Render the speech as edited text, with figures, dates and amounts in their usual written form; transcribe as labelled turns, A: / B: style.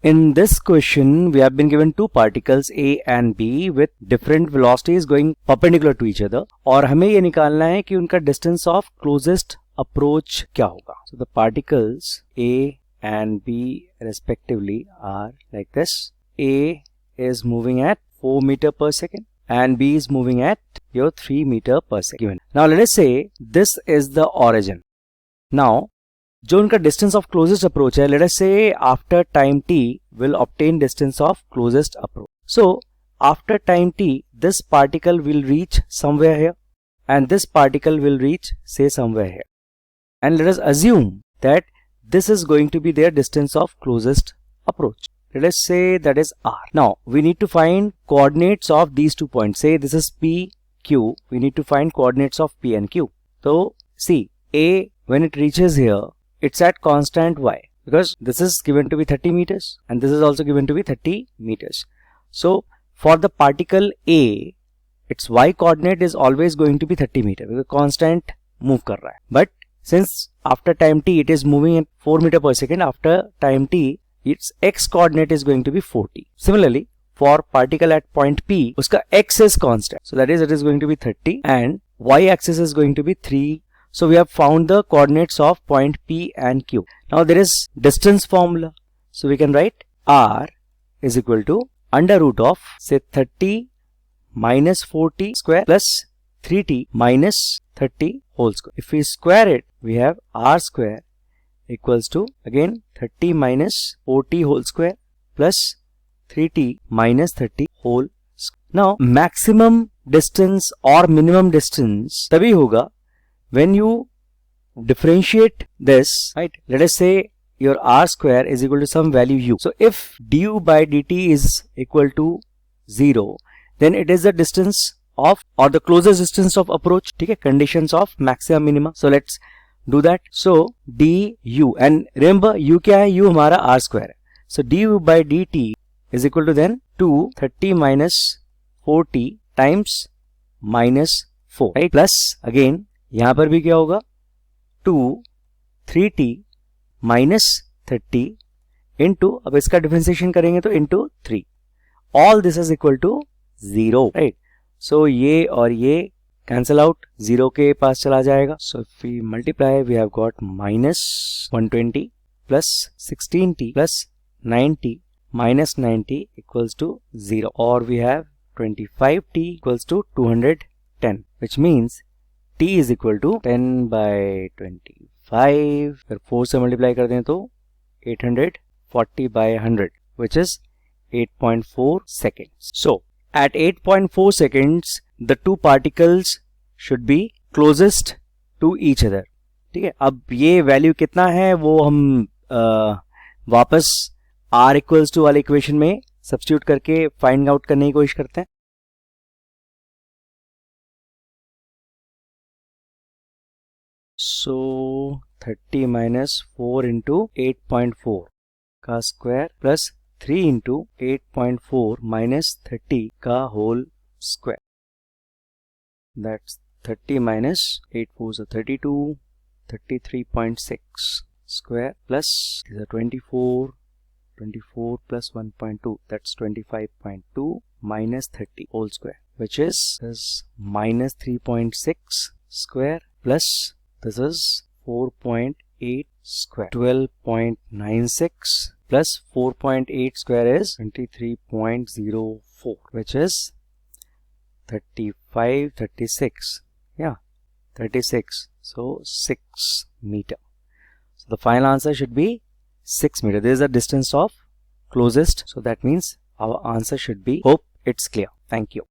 A: In this question, we have been given two particles A and B with different velocities going perpendicular to each other. और हमें ये निकालना है कि उनका distance of closest approach क्या होगा. So the particles A and B respectively are like this. A is moving at 4 meter per second and B is moving at your 3 meter per second. Now let us say this is the origin. Now जो उनका distance of closest approach है, let us say after time t will obtain distance of closest approach. So after time t this particle will reach somewhere here and this particle will reach say somewhere here and let us assume that this is going to be their distance of closest approach. Let us say that is r. Now we need to find coordinates of these 2 points. Say this is p, q. We need to find coordinates of p and q. So see, A when it reaches here, it's at constant y because this is given to be 30 meters and this is also given to be 30 meters. So for the particle A, its y coordinate is always going to be 30 meter because constant move कर रहा है. But since after time t it is moving at 4 meter per second, after time t its x coordinate is going to be 40. Similarly, for particle at point P, उसका x is constant. So that is it is going to be 30 and y axis is going to be 3. So we have found the coordinates of point P and Q. Now there is distance formula. So we can write r is equal to under root of say 30 minus 40 square plus 3t minus 30 whole square. If we square it, we have r square equals to again 30 minus 40 whole square plus 3t minus 30 whole square. Now maximum distance or minimum distance तभी होगा when you differentiate this, right? Let us say your r square is equal to some value u. So if du by dt is equal to 0, then it is the distance of or the closest distance of approach. ठीक है, conditions of maximum minima. So let's do that. So du and remember u क्या है? u हमारा r square है. So du by dt is equal to then 2 30 minus 40 times minus 4, right? Plus again यहां पर भी क्या होगा 2 3t माइनस 30 इंटू, अब इसका डिफरेंशिएशन करेंगे तो into 3. All this is equal to 0, right? So ये और ये कैंसिल आउट, 0 के पास चला जाएगा. So if we multiply we have got minus 120 plus 16t plus 90 minus 90 equals to 0 और we have 25t equals to 210 which means t is equal to 10 by 25. फिर 4 से मल्टीप्लाई कर दें तो 840 by 100 which is 8.4 seconds. So at 8.4 seconds the two particles should be closest to each other. ठीक है, अब ये वैल्यू कितना है वो हम वापस r इक्वल्स टू वाले इक्वेशन में सब्स्टिट्यूट करके फाइंड आउट करने की कोशिश करते हैं. So 30 minus 4 into 8.4 का स्क्वायर प्लस 3 into 8.4 minus 30 का whole square. That's 30 minus 8 4 is 32, 33.6 square plus 24 plus 1.2 that's 25.2 minus 30 whole square which is minus 3.6 square plus this is 4.8 square. 12.96 plus 4.8 square is 23.04 which is 36. Yeah, 36. So 6 meter. So the final answer should be 6 meter. This is the distance of closest. So that means our answer should be. Hope it's clear. Thank you.